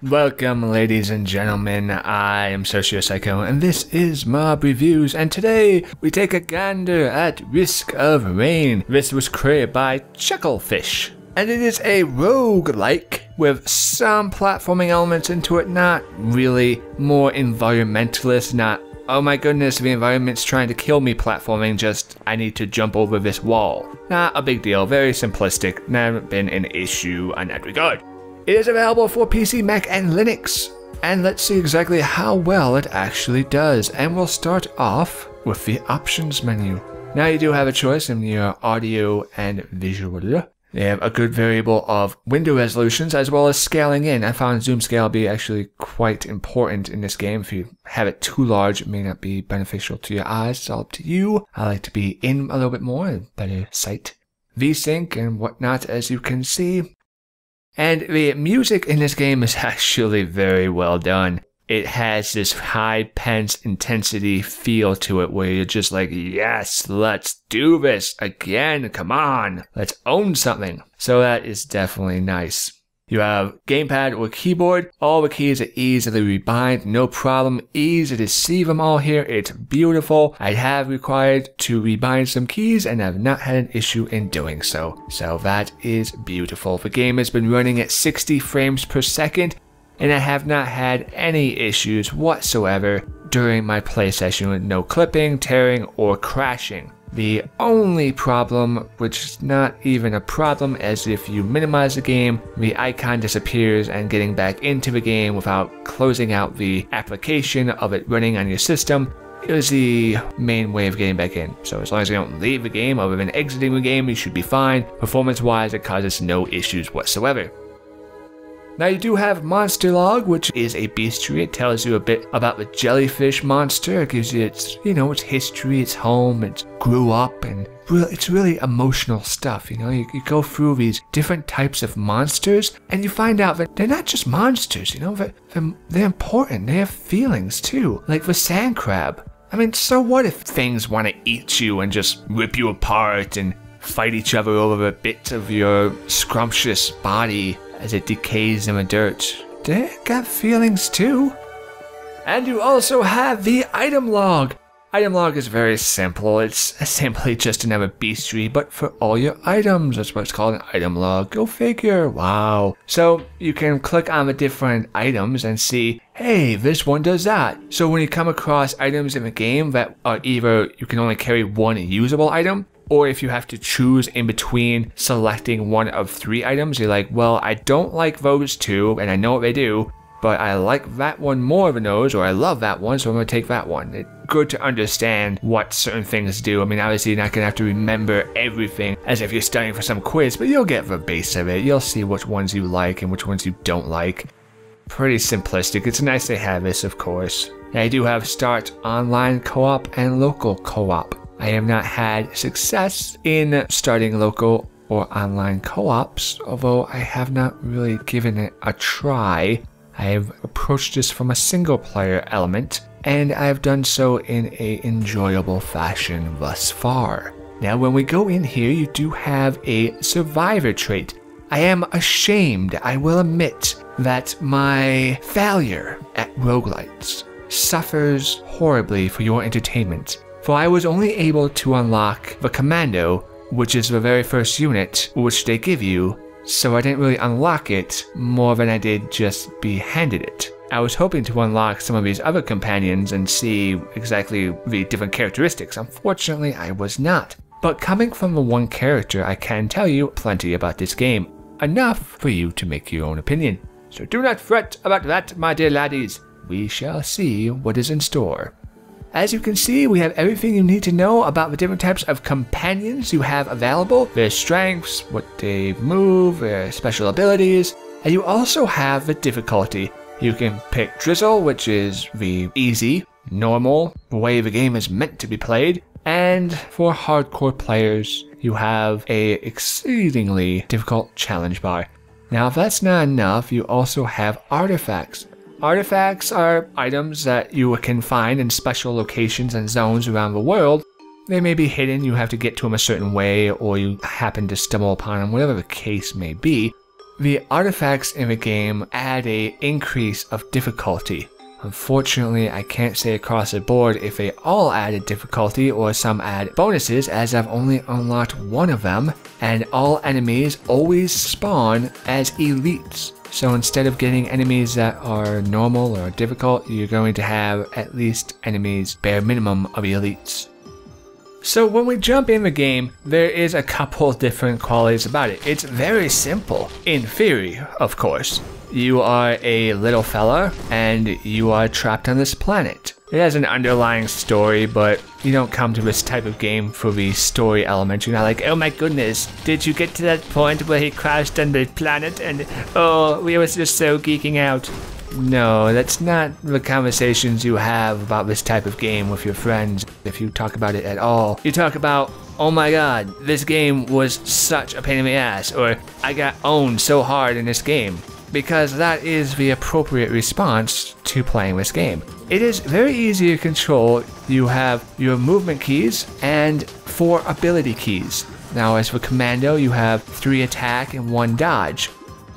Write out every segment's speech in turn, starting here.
Welcome, ladies and gentlemen. I am SocioPsycho, and this is Mob Reviews. And today we take a gander at Risk of Rain. This was created by Chucklefish, and it is a roguelike with some platforming elements into it. Not really, more environmentalist. Not, oh my goodness, the environment's trying to kill me platforming. Just, I need to jump over this wall. Not a big deal. Very simplistic. Never been an issue in that regard. It is available for PC, Mac, and Linux. And let's see exactly how well it actually does. And we'll start off with the options menu. Now you do have a choice in your audio and visual. They have a good variable of window resolutions as well as scaling in. I found zoom scale be actually quite important in this game. If you have it too large, it may not be beneficial to your eyes. It's all up to you. I like to be in a little bit more, better sight. VSync and whatnot, as you can see. And the music in this game is actually very well done. It has this high pense intensity feel to it where you're just like, yes, let's do this again, come on, let's own something. So that is definitely nice. You have gamepad or keyboard. All the keys are easily rebind, no problem. Easy to see them all here. It's beautiful. I have required to rebind some keys and have not had an issue in doing so. So that is beautiful. The game has been running at 60 frames per second and I have not had any issues whatsoever during my play session with no clipping, tearing, or crashing. The only problem, which is not even a problem, as if you minimize the game, the icon disappears and getting back into the game without closing out the application of it running on your system is the main way of getting back in. So as long as you don't leave the game other than exiting the game, you should be fine. Performance-wise, it causes no issues whatsoever. Now you do have Monster Log, which is a bestiary. It tells you a bit about the jellyfish monster. It gives you its, its history, its home, it grew up, and it's really emotional stuff. You go through these different types of monsters, and you find out that they're not just monsters. They're important. They have feelings too, like the sand crab. I mean, so what if things want to eat you and just rip you apart and fight each other over a bit of your scrumptious body as it decays in the dirt? They got feelings too. And you also have the item log. Item log is very simple. It's simply just another bestiary, but for all your items. That's what it's called, an item log. Go figure. Wow. So you can click on the different items and see, hey, this one does that. So when you come across items in the game that are either you can only carry one usable item, or if you have to choose in between selecting one of 3 items, you're like, well, I don't like those 2, and I know what they do, but I like that one more than those, or I love that one, so I'm going to take that one. It's good to understand what certain things do. I mean, obviously you're not going to have to remember everything as if you're studying for some quiz, but you'll get the base of it. You'll see which ones you like and which ones you don't like. Pretty simplistic. It's nice to have this, of course. Now, I do have start online co-op and local co-op. I have not had success in starting local or online co-ops, although I have not really given it a try. I have approached this from a single player element, and I have done so in an enjoyable fashion thus far. Now when we go in here, you do have a survivor trait. I am ashamed, I will admit, that my failure at roguelites suffers horribly for your entertainment. For I was only able to unlock the commando, which is the very first unit which they give you, so I didn't really unlock it more than I did just be handed it. I was hoping to unlock some of these other companions and see exactly the different characteristics. Unfortunately, I was not. But coming from the one character, I can tell you plenty about this game. Enough for you to make your own opinion. So do not fret about that, my dear laddies. We shall see what is in store. As you can see, we have everything you need to know about the different types of companions you have available, their strengths, what they move, their special abilities, and you also have the difficulty. You can pick Drizzle, which is the easy, normal, the way the game is meant to be played, and for hardcore players, you have a exceedingly difficult challenge bar. Now if that's not enough, you also have artifacts. Artifacts are items that you can find in special locations and zones around the world. They may be hidden, you have to get to them a certain way, or you happen to stumble upon them, whatever the case may be. The artifacts in the game add an increase of difficulty. Unfortunately, I can't say across the board if they all added difficulty or some add bonuses, as I've only unlocked one of them, and all enemies always spawn as elites. So instead of getting enemies that are normal or difficult, you're going to have at least enemies bare minimum of elites. So when we jump in the game, there is a couple different qualities about it. It's very simple, in theory, of course. You are a little fella, and you are trapped on this planet. It has an underlying story, but you don't come to this type of game for the story element. You're not like, oh my goodness, did you get to that point where he crashed on the planet and oh, we were just so geeking out? No, that's not the conversations you have about this type of game with your friends, if you talk about it at all. You talk about, oh my god, this game was such a pain in the ass, or I got owned so hard in this game. Because that is the appropriate response to playing this game. It is very easy to control. You have your movement keys and 4 ability keys. Now as for commando, you have 3 attack and 1 dodge.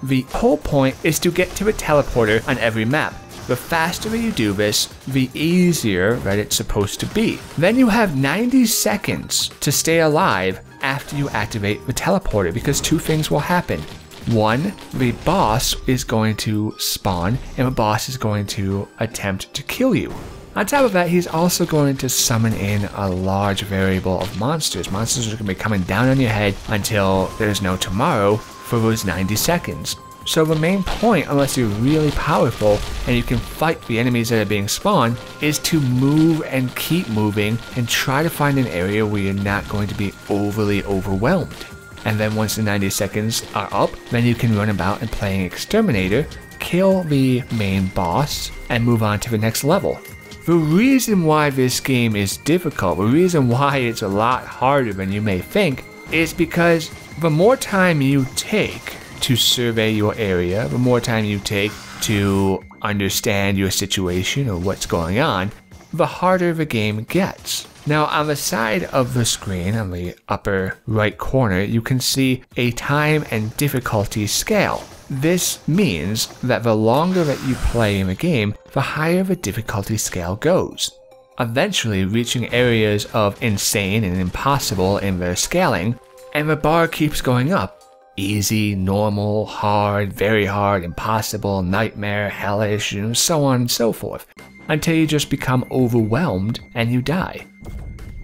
The whole point is to get to a teleporter on every map. The faster you do this, the easier that it's supposed to be. Then you have 90 seconds to stay alive after you activate the teleporter, because 2 things will happen. 1, the boss is going to spawn, and the boss is going to attempt to kill you. On top of that, he's also going to summon in a large variable of monsters. Monsters are going to be coming down on your head until there's no tomorrow for those 90 seconds. So the main point, unless you're really powerful and you can fight the enemies that are being spawned, is to move and keep moving and try to find an area where you're not going to be overly overwhelmed. And then once the 90 seconds are up, then you can run about and playing Exterminator, kill the main boss, and move on to the next level. The reason why this game is difficult, the reason why it's a lot harder than you may think, is because the more time you take to survey your area, the more time you take to understand your situation or what's going on, the harder the game gets. Now on the side of the screen, on the upper right corner, you can see a time and difficulty scale. This means that the longer that you play in the game, the higher the difficulty scale goes, eventually reaching areas of insane and impossible in their scaling, and the bar keeps going up. Easy, normal, hard, very hard, impossible, nightmare, hellish, and so on and so forth, until you just become overwhelmed and you die.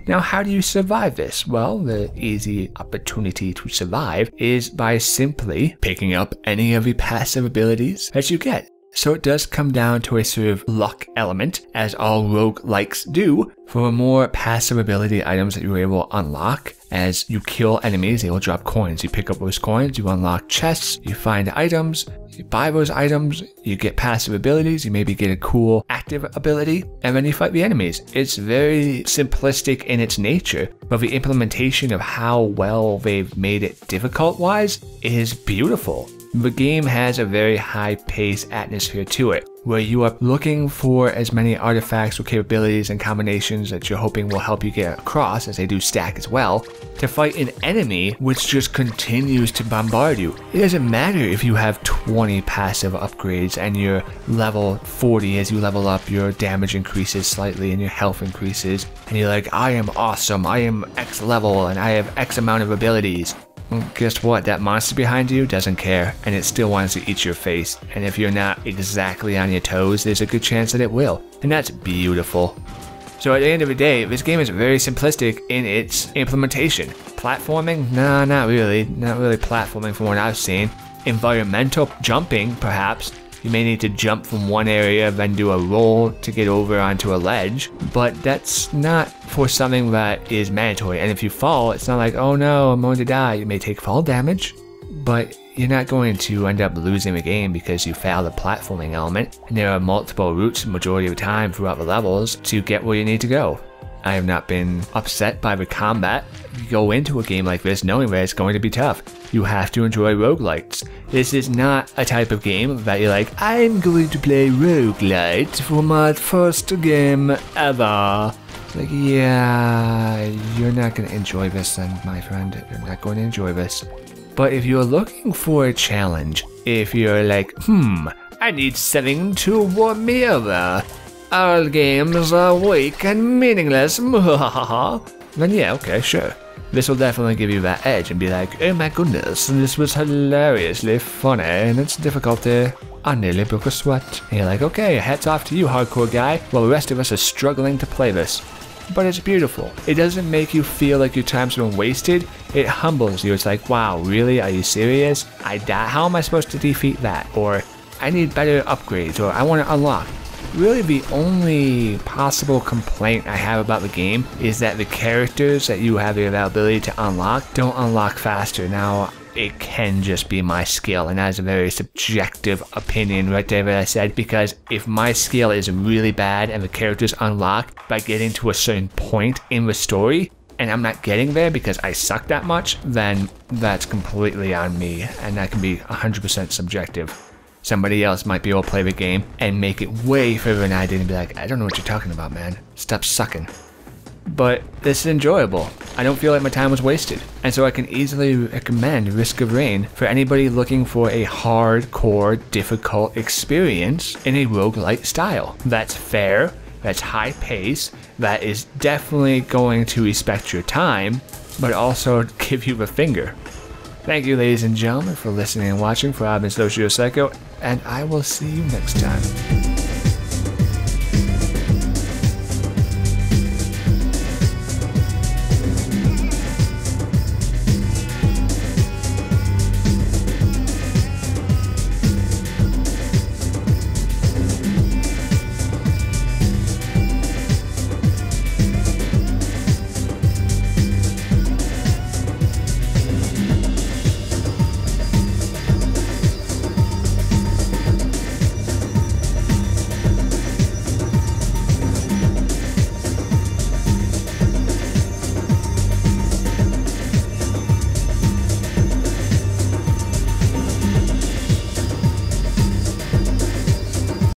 Now, how do you survive this? Well, the easy opportunity to survive is by simply picking up any of the passive abilities that you get. So it does come down to a sort of luck element, as all roguelikes do, for more passive ability items that you're able to unlock. As you kill enemies, they will drop coins. You pick up those coins, you unlock chests, you find items, you buy those items, you get passive abilities, you maybe get a cool active ability, and then you fight the enemies. It's very simplistic in its nature, but the implementation of how well they've made it difficult-wise is beautiful. The game has a very high-paced atmosphere to it, where you are looking for as many artifacts or capabilities and combinations that you're hoping will help you get across, as they do stack as well, to fight an enemy which just continues to bombard you. It doesn't matter if you have 20 passive upgrades and you're level 40. As you level up, your damage increases slightly and your health increases, and you're like, I am awesome, I am X level and I have X amount of abilities. Well, guess what? That monster behind you doesn't care, and it still wants to eat your face. And if you're not exactly on your toes, there's a good chance that it will. And that's beautiful. So at the end of the day, this game is very simplistic in its implementation. Platforming? Nah, not really. Not really platforming from what I've seen. Environmental jumping, perhaps. You may need to jump from one area, then do a roll to get over onto a ledge, but that's not for something that is mandatory. And if you fall, it's not like, oh no, I'm going to die. You may take fall damage, but you're not going to end up losing the game because you failed the platforming element. And there are multiple routes the majority of the time throughout the levels to get where you need to go. I have not been upset by the combat. You go into a game like this knowing that it's going to be tough. You have to enjoy roguelites. This is not a type of game that you're like, I'm going to play roguelite for my first game ever. Like, yeah, you're not going to enjoy this then, my friend. You're not going to enjoy this. But if you're looking for a challenge, if you're like, I need something to warm me over, all games are weak and meaningless, then yeah, okay, sure. This will definitely give you that edge and be like, oh my goodness, this was hilariously funny and it's difficult I nearly broke a sweat. And you're like, okay, hats off to you, hardcore guy, while the rest of us are struggling to play this. But it's beautiful. It doesn't make you feel like your time's been wasted. It humbles you. It's like, wow, really? Are you serious? I die. How am I supposed to defeat that? Or I need better upgrades, or I want to unlock. Really, the only possible complaint I have about the game is that the characters that you have the availability to unlock don't unlock faster. Now, it can just be my skill, and that is a very subjective opinion right there that I said, because if my skill is really bad and the characters unlock by getting to a certain point in the story, and I'm not getting there because I suck that much, then that's completely on me, and that can be 100% subjective. Somebody else might be able to play the game and make it way further than I did and be like, I don't know what you're talking about, man. Stop sucking. But this is enjoyable. I don't feel like my time was wasted. And so I can easily recommend Risk of Rain for anybody looking for a hardcore, difficult experience in a roguelite style. That's fair, that's high pace, that is definitely going to respect your time, but also give you the finger. Thank you, ladies and gentlemen, for listening and watching. I've been SocioPsycho, and I will see you next time.